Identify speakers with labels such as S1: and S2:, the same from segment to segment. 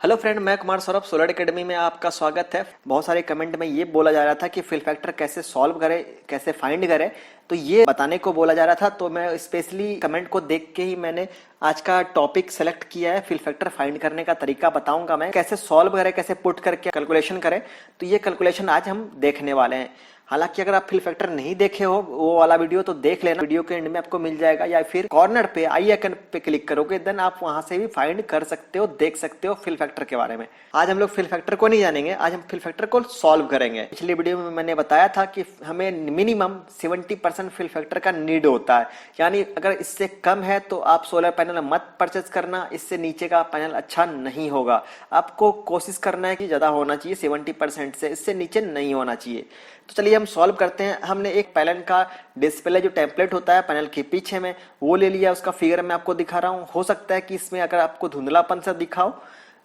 S1: Hello friend, मैं Kumar Saurabh solar academy में आपका स्वागत है। बहुत सारे कमेंट में ये बोला जा रहा था कि फिल फैक्टर कैसे सॉल्व करें, कैसे फाइंड करें, तो ये बताने को बोला जा रहा था। तो मैं स्पेशली कमेंट को देख के ही मैंने आज का टॉपिक सेलेक्ट किया है। फिल फैक्टर फाइंड करने का तरीका बताऊंगा मैं, कैसे सॉल्व करें, कैसे पुट करके कैलकुलेशन करें। तो ये कैलकुलेशन आज हम देखने वाले हैं। हालांकि अगर आप फिल फैक्टर नहीं देखे हो वो वाला वीडियो तो देख लेना, वीडियो के एंड में आपको मिल जाएगा, या फिर कॉर्नर पे आई आइकन पे क्लिक करोगे देन आप वहां से भी फाइंड कर सकते हो, देख सकते हो फिल फैक्टर के बारे में। आज हम लोग फिल फैक्टर को नहीं जानेंगे, आज हम फिल फैक्टर को सॉल्व करेंगे। पिछली वीडियो में मैंने बताया था कि हमें मिनिमम 70% फिल फैक्टर का नीड होता है, यानी अगर इससे कम है तो आप सोलर पैनल मत परचेज करना, इससे नीचे का पैनल अच्छा नहीं होगा। आपको कोशिश करना है कि ज्यादा होना चाहिए 70% से, इससे नीचे नहीं होना चाहिए। तो चलिए हम सॉल्व करते हैं। हमने एक पैनल का डिस्प्ले जो टेम्पलेट होता है पैनल के पीछे में वो ले लिया, उसका फिगर मैं आपको दिखा रहा हूँ। हो सकता है कि इसमें अगर आपको धुंधलापन सा दिखाओ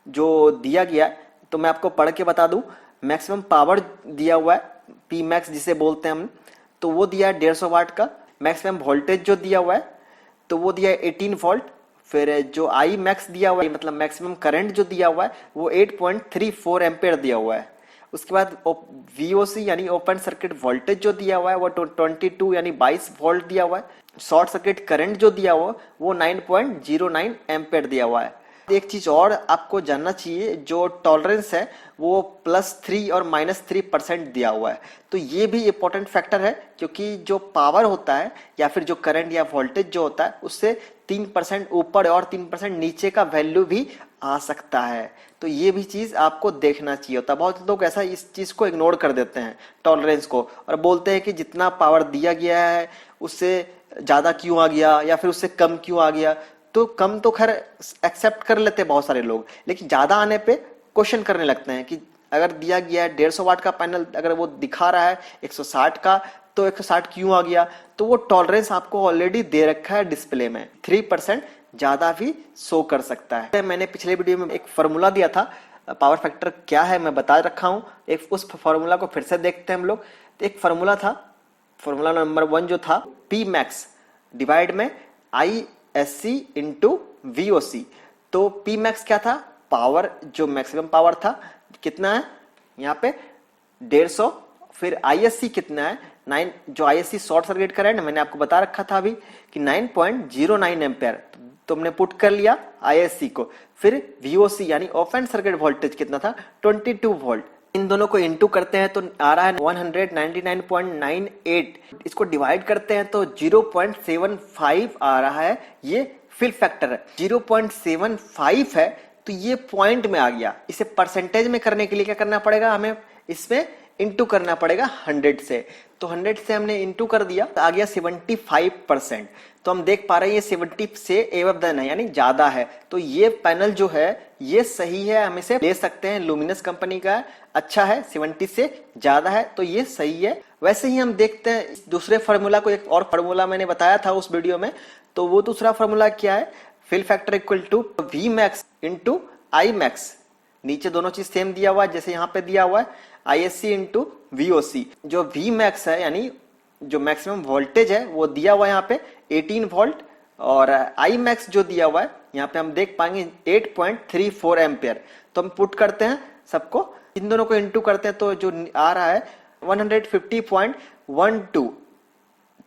S1: जो दिया गया, तो मैं आपको पढ़ के बता दूं। मैक्सिमम पावर दिया हुआ है पी मैक्स जिसे बोलते हैं हम, तो वो दिया है 150 वाट का। मैक्सिमम वोल्टेज जो दिया हुआ है तो वो दिया है 18 वोल्ट। फिर जो आई मैक्स दिया हुआ है, मतलब मैक्सिमम करंट जो दिया हुआ है वो 8.34 एम्पेयर दिया हुआ है। उसके बाद VOC यानी ओपन सर्किट वोल्टेज जो दिया हुआ है वो 22 यानी 22 वोल्ट दिया हुआ है। शॉर्ट सर्किट करंट जो दिया हुआ वो 9.09 एम्पेयर दिया हुआ है। एक चीज और आपको जानना चाहिए, जो टॉलरेंस है वो +3 और -3% दिया हुआ है। तो ये भी इंपॉर्टेंट फैक्टर है, क्योंकि जो पावर होता है या फिर जो करंट या वोल्टेज जो होता है उससे 3% ऊपर और 3% नीचे का वैल्यू भी आ सकता है। तो ये भी चीज आपको देखना चाहिए होता है। बहुत लोग ऐसा इस चीज को इग्नोर कर देते हैं टॉलरेंस को, और बोलते हैं कि जितना पावर दिया गया है उससे ज्यादा क्यों आ गया या फिर उससे कम क्यों आ गया। तो कम तो खैर एक्सेप्ट कर लेते हैं बहुत सारे लोग, लेकिन ज्यादा आने पे क्वेश्चन करने लगते हैं कि अगर दिया गया है 150 वाट का पैनल, अगर वो दिखा रहा है 160 का, तो 160 क्यों आ गया। तो वो टॉलरेंस आपको ऑलरेडी दे रखा है डिस्प्ले में, 3% ज्यादा भी शो कर सकता है। मैंने पिछले वीडियो में एक फॉर्मूला दिया था, पावर फैक्टर क्या है मैं बता रखा हूं। एक उस फॉर्मूला को फिर से देखते हैं हम लोग। तो एक फॉर्मूला था, फॉर्मूला नंबर 1 जो था पी मैक्स डिवाइड में ISC इंटू VOC। तो पी मैक्स क्या था, पावर जो मैक्सिमम पावर था कितना है यहाँ पे 150। फिर ISC कितना है 9, जो ISC शॉर्ट सर्किट करंट मैंने आपको बता रखा था अभी कि 9.09 एम्पेयर, तो हमने पुट कर लिया ISC को। फिर VOC यानी ओपन सर्किट वोल्टेज कितना था 22 वोल्ट। इन दोनों को इनटू करते हैं तो आ रहा है 199.98। इसको डिवाइड करते हैं तो 0.75 आ रहा है। ये फिल फैक्टर है, 0.75 है तो ये पॉइंट में आ गया। इसे परसेंटेज में करने के लिए क्या करना पड़ेगा, हमें इसमें इंटू करना पड़ेगा 100 से। तो 100 से हमने इंटू कर दिया, आ गया 75%। तो हम देख पा रहे हैं ये 70 से एबव देन है, यानी ज्यादा है। तो ये पैनल जो है ये सही है, हम इसे ले सकते हैं। लुमिनस कंपनी का अच्छा है, 70 से ज्यादा है तो ये सही है। वैसे ही हम देखते हैं दूसरे फार्मूला को। एक और फार्मूला मैंने बताया था उस वीडियो में, तो वो दूसरा फार्मूला क्या है, fill factor equal to V max into I max. नीचे दोनों चीज सेम दिया हुआ है, जैसे यहाँ पे दिया हुआ है ISC इंटू VOC। जो V मैक्स है यानी जो मैक्सिमम वोल्टेज है वो दिया हुआ है यहाँ पे 18 वोल्ट, और I मैक्स जो दिया हुआ है यहाँ पे हम देख पाएंगे 8.34 एम्पेयर। तो हम पुट करते हैं सबको, इन दोनों को इंटू करते हैं तो जो आ रहा है 150.12।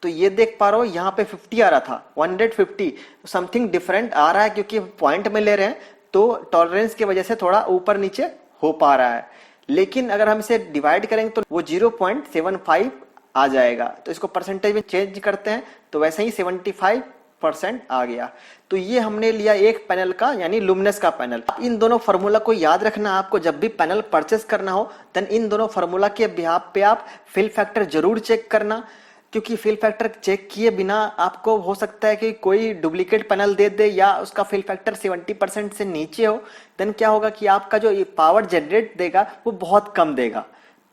S1: तो ये देख पा रहे हो यहाँ पे 50 आ रहा था, 150 समथिंग डिफरेंट आ रहा है, क्योंकि पॉइंट में ले रहे हैं तो टॉलरेंस की वजह से थोड़ा ऊपर नीचे हो पा रहा है। लेकिन अगर हम इसे डिवाइड करेंगे तो वो 0.75 आ जाएगा। तो इसको परसेंटेज में चेंज करते हैं तो वैसे ही 75% आ गया। तो ये हमने लिया एक पैनल का, यानी लुमिनस का पैनल। इन दोनों फार्मूला को याद रखना, आपको जब भी पैनल परचेस करना हो देन इन दोनों फार्मूला के बिहाफ पे आप फिल फैक्टर जरूर चेक करना, क्योंकि फिल फैक्टर चेक किए बिना आपको हो सकता है कि कोई डुप्लीकेट पैनल दे दे या उसका फिल फैक्टर 70% से नीचे हो। देन क्या होगा कि आपका जो पावर जनरेट देगा वो बहुत कम देगा।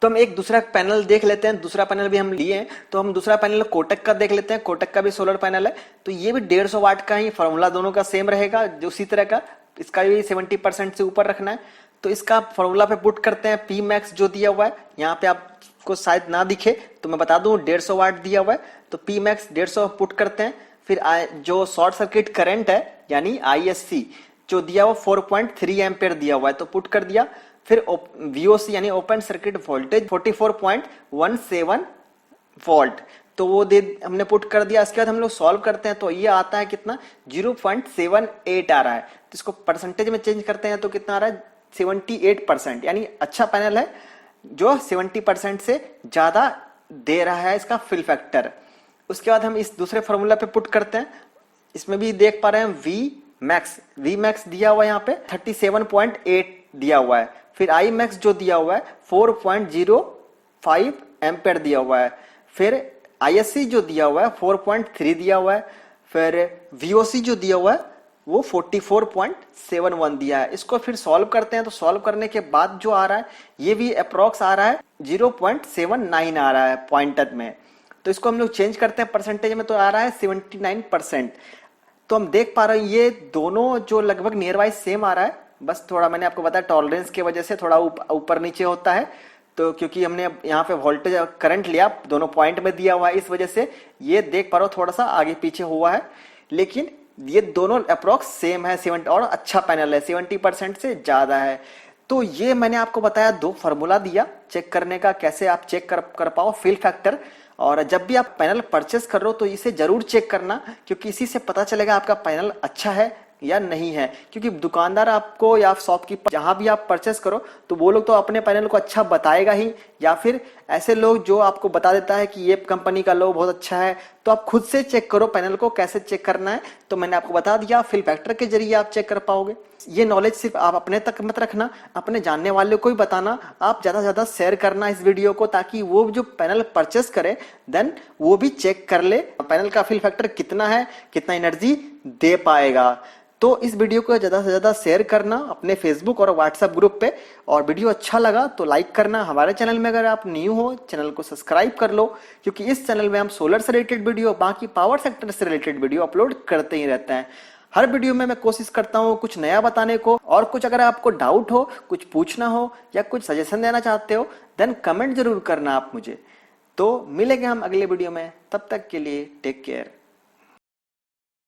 S1: तो हम एक दूसरा पैनल देख लेते हैं। दूसरा पैनल भी हम लिए हैं, तो हम दूसरा पैनल कोटक का देख लेते हैं। कोटक का भी सोलर पैनल है, तो ये भी 150 वाट का ही, फॉर्मूला दोनों का सेम रहेगा उसी तरह का। इसका भी 70% से ऊपर रखना है। तो इसका फॉर्मूला पे पुट करते हैं पी मैक्स जो दिया हुआ है यहाँ पे, आपको शायद ना दिखे तो मैं बता दूं 150 वाट दिया हुआ है। तो पी मैक्स 150 पुट करते हैं। फिर जो शॉर्ट सर्किट करंट है यानी ISC, जो दिया हुआ 4.3 एम्पेयर दिया हुआ है, तो पुट कर दिया। फिर VOC यानी ओपन सर्किट वोल्टेज 44.17 वोल्ट, तो वो दे हमने पुट कर दिया। इसके बाद हम लोग सॉल्व करते हैं तो ये आता है कितना, 0.78 आ रहा है। तो इसको परसेंटेज में चेंज करते हैं तो कितना आ रहा है, 78%, यानी अच्छा पैनल है जो 70% से ज्यादा दे रहा है इसका फिल फैक्टर। उसके बाद हम इस दूसरे फॉर्मूला पे पुट करते हैं। इसमें भी देख पा रहे हैं वी मैक्स दिया हुआ है यहाँ पे 37.8 दिया हुआ है। फिर आई मैक्स जो दिया हुआ है 4.05 एम्पेयर दिया हुआ है। फिर ISC जो दिया हुआ है 4.3 दिया हुआ है। फिर VOC जो दिया हुआ है वो 44.71 दिया है। इसको फिर सॉल्व करते हैं तो सॉल्व करने के बाद जो आ रहा है ये भी अप्रॉक्स आ रहा है 0.79 आ रहा है पॉइंटर में। तो इसको हम लोग चेंज करते हैं परसेंटेज में तो आ रहा है 79%। तो हम देख पा रहे हैं ये दोनों जो लगभग नियर बाई सेम आ रहा है, बस थोड़ा मैंने आपको बताया टॉलरेंस की वजह से थोड़ा ऊपर नीचे होता है। तो क्योंकि हमने यहाँ पे वोल्टेज करंट लिया दोनों पॉइंट में दिया हुआ है, इस वजह से ये देख पा रहे हो थोड़ा सा आगे पीछे हुआ है, लेकिन ये दोनों अप्रोक्स सेम है 70 और अच्छा पैनल है, 70% से ज्यादा है। तो ये मैंने आपको बताया, दो फार्मूला दिया चेक करने का, कैसे आप चेक कर पाओ फिल फैक्टर। और जब भी आप पैनल परचेस कर रहे हो तो इसे जरूर चेक करना, क्योंकि इसी से पता चलेगा आपका पैनल अच्छा है या नहीं है। क्योंकि दुकानदार आपको या शॉपकीपर जहां भी आप परचेस करो तो वो लोग तो अपने पैनल को अच्छा बताएगा ही, या फिर ऐसे लोग जो आपको बता देता है कि ये कंपनी का लो बहुत अच्छा है। तो आप खुद से चेक करो पैनल को कैसे चेक करना है, तो मैंने आपको बता दिया, फिल फैक्टर के जरिए आप चेक कर पाओगे। ये नॉलेज सिर्फ आप अपने तक मत रखना, अपने जानने वाले को ही बताना, आप ज्यादा से ज्यादा शेयर करना इस वीडियो को, ताकि वो जो पैनल परचेस करे देन वो भी चेक कर ले पैनल का फिल फैक्टर कितना है, कितना एनर्जी दे पाएगा। तो इस वीडियो को ज्यादा से ज्यादा शेयर करना अपने फेसबुक और व्हाट्सएप ग्रुप पे, और वीडियो अच्छा लगा तो लाइक करना। हमारे चैनल में अगर आप न्यू हो चैनल को सब्सक्राइब कर लो, क्योंकि इस चैनल में हम सोलर से रिलेटेड वीडियो, बाकी पावर सेक्टर से रिलेटेड वीडियो अपलोड करते ही रहते हैं। हर वीडियो में मैं कोशिश करता हूँ कुछ नया बताने को, और कुछ अगर आपको डाउट हो, कुछ पूछना हो या कुछ सजेशन देना चाहते हो देन कमेंट जरूर करना आप मुझे। तो मिलेंगे हम अगले वीडियो में, तब तक के लिए टेक केयर।